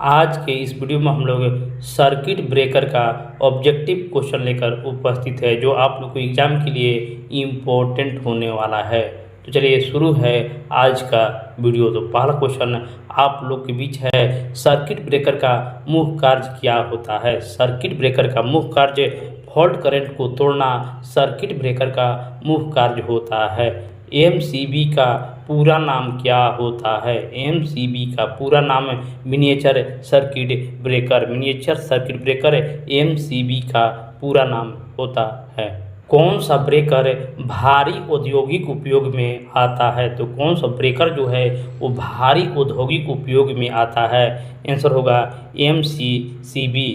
आज के इस वीडियो में हम लोग सर्किट ब्रेकर का ऑब्जेक्टिव क्वेश्चन लेकर उपस्थित है, जो आप लोग को एग्जाम के लिए इम्पोर्टेंट होने वाला है। तो चलिए शुरू है आज का वीडियो। तो पहला क्वेश्चन आप लोग के बीच है, सर्किट ब्रेकर का मुख्य कार्य क्या होता है। सर्किट ब्रेकर का मुख्य कार्य फॉल्ट करंट को तोड़ना सर्किट ब्रेकर का मुख्य कार्य होता है। एमसीबी का पूरा नाम क्या होता है। एमसीबी का पूरा नाम miniature circuit breaker. Miniature circuit breaker MCB का पूरा नाम होता है। कौन सा ब्रेकर भारी औद्योगिक उपयोग में आता है। तो कौन सा ब्रेकर जो है वो भारी औद्योगिक उपयोग में आता है। आंसर होगा एमसीबी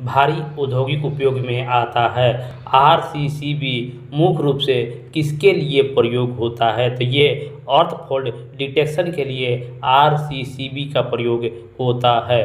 भारी औद्योगिक उपयोग में आता है। आरसीसीबी मुख्य रूप से किसके लिए प्रयोग होता है। तो ये अर्थ फॉल्ट डिटेक्शन के लिए आरसीसीबी का प्रयोग होता है।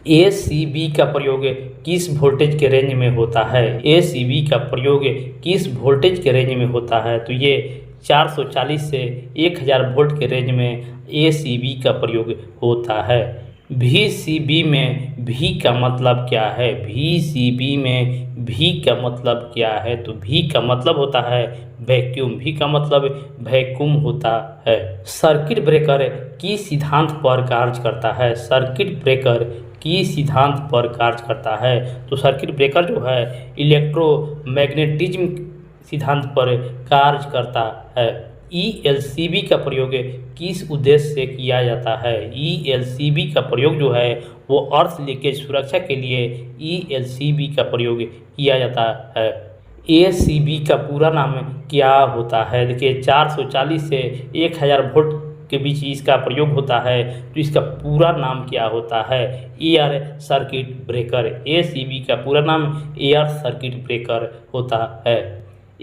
एसीबी का प्रयोग किस वोल्टेज के रेंज में होता है। एसीबी का प्रयोग किस वोल्टेज के रेंज में होता है। तो ये 440 से 1000 वोल्ट के रेंज में एसीबी का प्रयोग होता है। वीसीबी में भी का मतलब क्या है। वीसीबी में भी का मतलब क्या है। तो भी का मतलब होता है वैक्यूम। भी का मतलब वैक्यूम होता है। सर्किट ब्रेकर किस सिद्धांत पर कार्य करता है। सर्किट ब्रेकर किस सिद्धांत पर कार्य करता है। तो सर्किट ब्रेकर जो है इलेक्ट्रोमैग्नेटिज्म सिद्धांत पर कार्य करता है। ईएलसीबी का प्रयोग किस उद्देश्य से किया जाता है। ईएलसीबी का प्रयोग जो है वो अर्थ लीकेज सुरक्षा के लिए ईएलसीबी का प्रयोग किया जाता है। एसीबी का पूरा नाम क्या होता है। देखिए 440 से 1000 वोल्ट के बीच इसका प्रयोग होता है, तो इसका पूरा नाम क्या होता है। Air circuit breaker. एसीबी का पूरा नाम एयर सर्किट ब्रेकर होता है।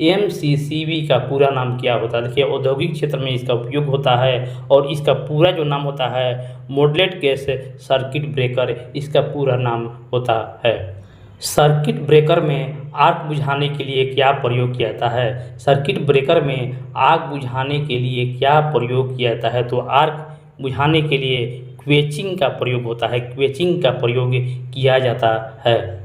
एमसीसीबी का पूरा नाम क्या होता है। देखिए औद्योगिक क्षेत्र में इसका उपयोग होता है और इसका पूरा जो नाम होता है मॉडलेट गैस सर्किट ब्रेकर इसका पूरा नाम होता है। सर्किट ब्रेकर में आग बुझाने के लिए क्या प्रयोग किया जाता है। सर्किट ब्रेकर में आग बुझाने के लिए क्या प्रयोग किया जाता है। तो आग बुझाने के लिए क्वेचिंग का प्रयोग होता है। क्वेचिंग का प्रयोग किया जाता है।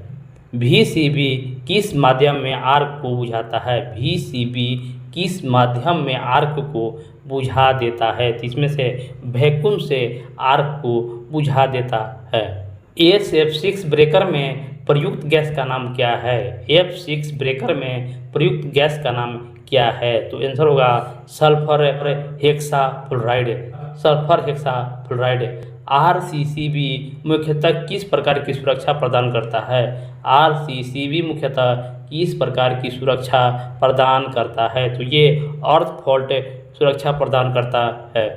वीसीबी किस माध्यम में आर्क को बुझाता है। वीसीबी किस माध्यम में आर्क को बुझा देता है। तो इसमें से वैक्यूम से आर्क को बुझा देता है। SF6 ब्रेकर में प्रयुक्त गैस का नाम क्या है। F6 ब्रेकर में प्रयुक्त गैस का नाम क्या है। तो आंसर होगा sulphur hexafluoride. Sulphur hexafluoride. RCCB मुख्यतः किस प्रकार की सुरक्षा प्रदान करता है। आरसीसीबी मुख्यतः किस प्रकार की सुरक्षा प्रदान करता है। तो ये अर्थ फॉल्ट सुरक्षा प्रदान करता है।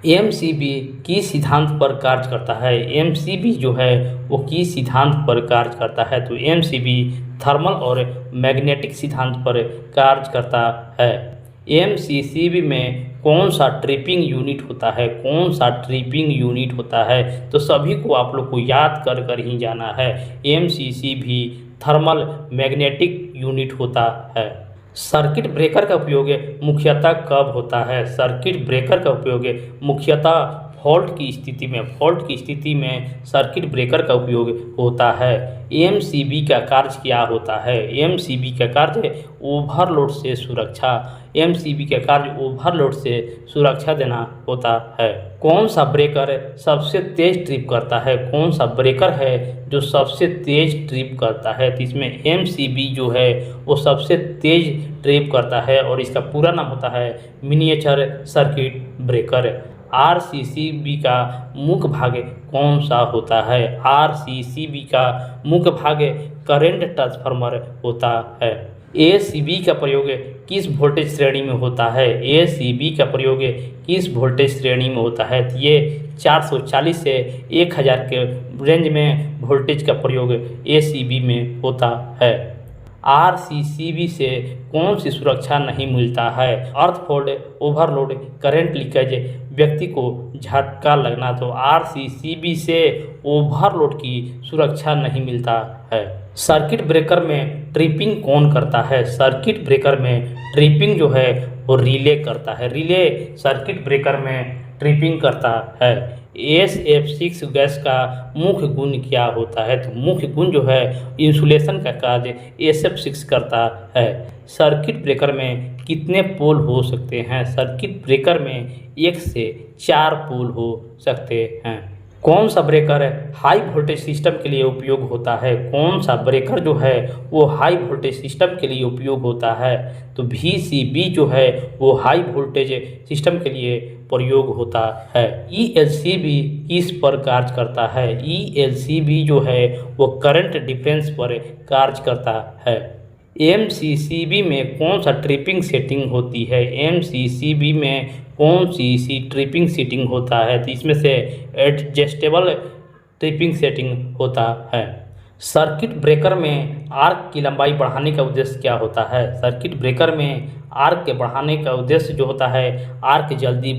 एमसीबी किस सिद्धांत पर कार्य करता है। एमसीबी जो है वो किस सिद्धांत पर कार्य करता है। तो एमसीबी थर्मल और मैग्नेटिक सिद्धांत पर कार्य करता है। एमसीसीबी में कौन सा ट्रिपिंग यूनिट होता है। कौन सा ट्रिपिंग यूनिट होता है। तो सभी को आप लोग को याद कर कर ही जाना है। एमसीसीबी थर्मल मैग्नेटिक यूनिट होता है। सर्किट ब्रेकर का उपयोग मुख्यतः कब होता है। सर्किट ब्रेकर का उपयोग मुख्यतः फॉल्ट की स्थिति में सर्किट ब्रेकर का उपयोग होता है। एमसीबी का कार्य क्या होता है। एमसीबी का कार्य ओवरलोड से सुरक्षा। एमसीबी का कार्य ओवरलोड से सुरक्षा देना होता है। कौन सा ब्रेकर सबसे तेज ट्रिप करता है। कौन सा ब्रेकर है जो सबसे तेज ट्रिप करता है। तो इसमें एमसीबी जो है वो सबसे तेज ट्रिप करता है और इसका पूरा नाम होता है मिनिएचर सर्किट ब्रेकर। आरसीसीबी का मुख्य भाग कौन सा होता है। आरसीसीबी का मुख्य भाग करंट ट्रांसफार्मर होता है। एसीबी का प्रयोग किस वोल्टेज श्रेणी में होता है। एसीबी का प्रयोग किस वोल्टेज श्रेणी में होता है। तो ये 440 से 1000 के रेंज में वोल्टेज का प्रयोग एसीबी में होता है। आरसीसीबी से कौन सी सुरक्षा नहीं मिलता है। अर्थ फॉल्ट, ओवरलोड, करंट लीकेज, व्यक्ति को झटका लगना। तो आरसीसीबी से ओवरलोड की सुरक्षा नहीं मिलता है। सर्किट ब्रेकर में ट्रिपिंग कौन करता है। सर्किट ब्रेकर में ट्रिपिंग जो है वो रिले करता है। रिले सर्किट ब्रेकर में ट्रिपिंग करता है। SF6 गैस का मुख्य गुण क्या होता है? तो मुख्य गुण जो है इंसुलेशन का कार्य SF6 करता है। सर्किट ब्रेकर में कितने पोल हो सकते हैं? सर्किट ब्रेकर में 1 से 4 पोल हो सकते हैं। कौन सा ब्रेकर हाई वोल्टेज सिस्टम के लिए उपयोग होता है? कौन सा ब्रेकर जो है वो हाई वोल्टेज सिस्टम के लिए उपयोग होता है? तो VCB जो है वो हाई वोल्टेज सिस्टम के लिए प्रयोग होता है। ELCB किस पर कार्य करता है? ELCB जो है वो करंट डिफरेंस पर कार्य करता है। MCCB में कौन सा ट्रिपिंग सेटिंग होती है? MCCB में कौन सी ट्रिपिंग सेटिंग होता है? तो इसमें से एडजस्टेबल ट्रिपिंग सेटिंग होता है। सर्किट ब्रेकर में आर्क की लंबाई बढ़ाने का उद्देश्य क्या होता है? सर्किट ब्रेकर में आर्क के बढ़ाने का उद्देश्य जो होता है आर्क जल्दी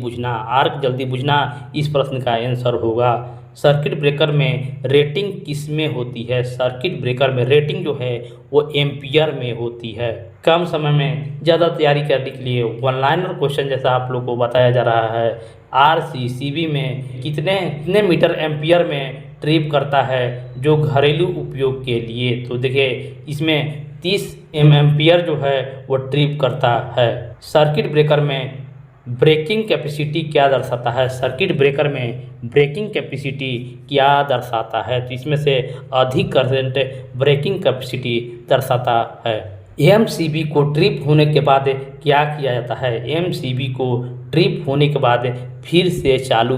बुझना इस प्रश्न का आंसर होगा। सर्किट ब्रेकर में रेटिंग किस में होती है? सर्किट ब्रेकर में रेटिंग जो है वो एम्पियर में होती है। कम समय में ज़्यादा तैयारी करने के लिए वन लाइनर क्वेश्चन जैसा आप लोग को बताया जा रहा है। RCCB में कितने मीटर एम्पियर में ट्रिप करता है जो घरेलू उपयोग के लिए? तो देखिए इसमें 30 एम्पियर जो है वो ट्रिप करता है। सर्किट ब्रेकर में ब्रेकिंग कैपेसिटी क्या दर्शाता है? सर्किट ब्रेकर में ब्रेकिंग कैपेसिटी क्या दर्शाता है? तो इसमें से अधिक करंट ब्रेकिंग कैपेसिटी दर्शाता है। MCB को ट्रिप होने के बाद क्या किया जाता है? MCB को ट्रिप होने के बाद फिर से चालू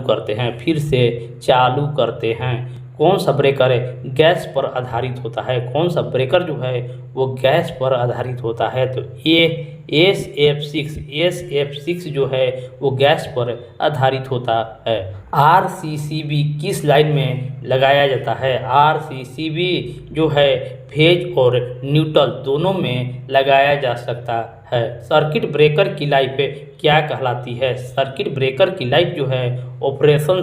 करते हैं। कौन सा ब्रेकर गैस पर आधारित होता है? कौन सा ब्रेकर जो है वो गैस पर आधारित होता है? तो SF6 जो है वो गैस पर आधारित होता है। RCCB किस लाइन में लगाया जाता है? RCCB जो है फेज और न्यूट्रल दोनों में लगाया जा सकता है। सर्किट ब्रेकर की लाइफ क्या कहलाती है? सर्किट ब्रेकर की लाइफ जो है ऑपरेशन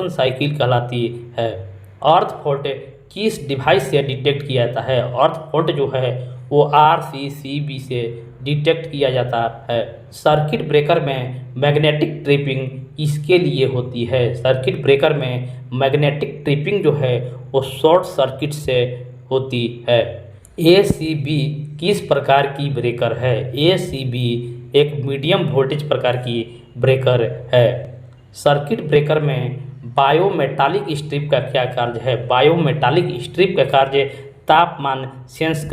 साइकिल कहलाती है। अर्थ फॉल्ट किस डिवाइस से डिटेक्ट किया जाता है? अर्थ फॉल्ट जो है वो RCCB से डिटेक्ट किया जाता है। सर्किट ब्रेकर में मैग्नेटिक ट्रिपिंग किसके लिए होती है? सर्किट ब्रेकर में मैग्नेटिक ट्रिपिंग जो है वो शॉर्ट सर्किट से होती है। ACB किस प्रकार की ब्रेकर है? ACB एक मीडियम वोल्टेज प्रकार की ब्रेकर है। सर्किट ब्रेकर में बायोमेटालिक स्ट्रिप का क्या कार्य है? बायोमेटालिक स्ट्रिप का कार्य तापमान सेंस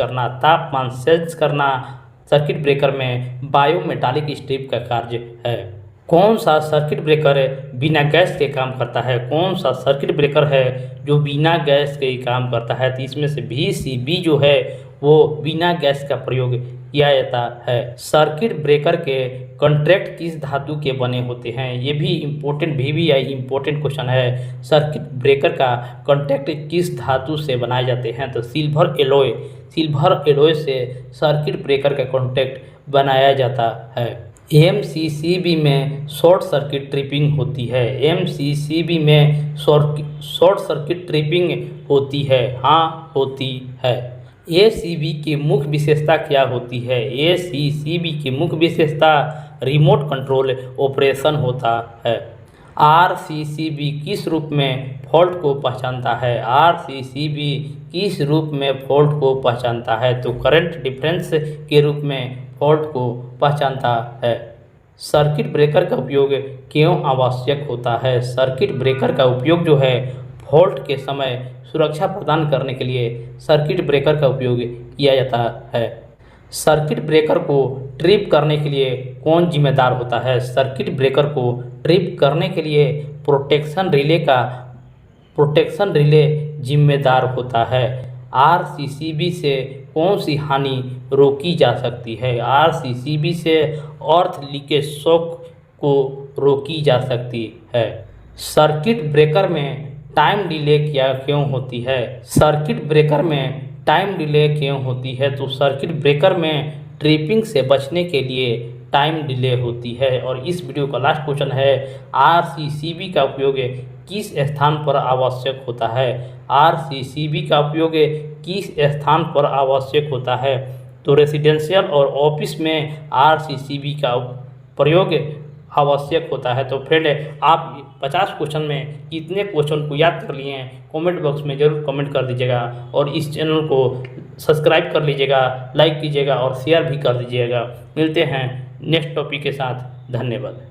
करना सर्किट ब्रेकर में बायोमेटालिक स्ट्रिप का कार्य है। कौन सा सर्किट ब्रेकर बिना गैस के काम करता है? कौन सा सर्किट ब्रेकर है जो बिना गैस के काम करता है? तो इसमें से VCB जो है वो बिना गैस का प्रयोग किया जाता है। सर्किट ब्रेकर के कॉन्ट्रैक्ट किस धातु के बने होते हैं? ये भी इम्पोर्टेंट VVI इम्पोर्टेंट क्वेश्चन है। सर्किट ब्रेकर का कॉन्ट्रैक्ट किस धातु से बनाए जाते हैं? तो सिल्वर एलॉय से सर्किट ब्रेकर का कॉन्ट्रैक्ट बनाया जाता है। MCCB में शॉर्ट सर्किट ट्रिपिंग होती है। MCCB में शॉर्ट सर्किट ट्रिपिंग होती है। हाँ, होती है। ACB की मुख्य विशेषता क्या होती है? ACCB की मुख्य विशेषता रिमोट कंट्रोल ऑपरेशन होता है। RCCB किस रूप में फॉल्ट को पहचानता है? RCCB किस रूप में फॉल्ट को पहचानता है? तो करंट डिफरेंस के रूप में फॉल्ट को पहचानता है। सर्किट ब्रेकर का उपयोग क्यों आवश्यक होता है? सर्किट ब्रेकर का उपयोग जो है फॉल्ट के समय सुरक्षा प्रदान करने के लिए सर्किट ब्रेकर का उपयोग किया जाता है। सर्किट ब्रेकर को ट्रिप करने के लिए कौन जिम्मेदार होता है? सर्किट ब्रेकर को ट्रिप करने के लिए प्रोटेक्शन रिले जिम्मेदार होता है। RCCB से कौन सी हानि रोकी जा सकती है? RCCB से अर्थ लीकेज शॉक को रोकी जा सकती है। सर्किट ब्रेकर में टाइम डिले क्यों होती है? सर्किट ब्रेकर में टाइम डिले क्यों होती है? तो सर्किट ब्रेकर में ट्रिपिंग से बचने के लिए टाइम डिले होती है। और इस वीडियो का लास्ट क्वेश्चन है RCCB का उपयोग किस स्थान पर आवश्यक होता है? RCCB का उपयोग किस स्थान पर आवश्यक होता है? तो रेसिडेंशियल और ऑफिस में RCCB का प्रयोग आवश्यक होता है। तो फ्रेंड, आप 50 क्वेश्चन में कितने क्वेश्चन को याद कर लिए हैं, कमेंट बॉक्स में ज़रूर कमेंट कर दीजिएगा और इस चैनल को सब्सक्राइब कर लीजिएगा, लाइक कीजिएगा और शेयर भी कर दीजिएगा। मिलते हैं नेक्स्ट टॉपिक के साथ। धन्यवाद।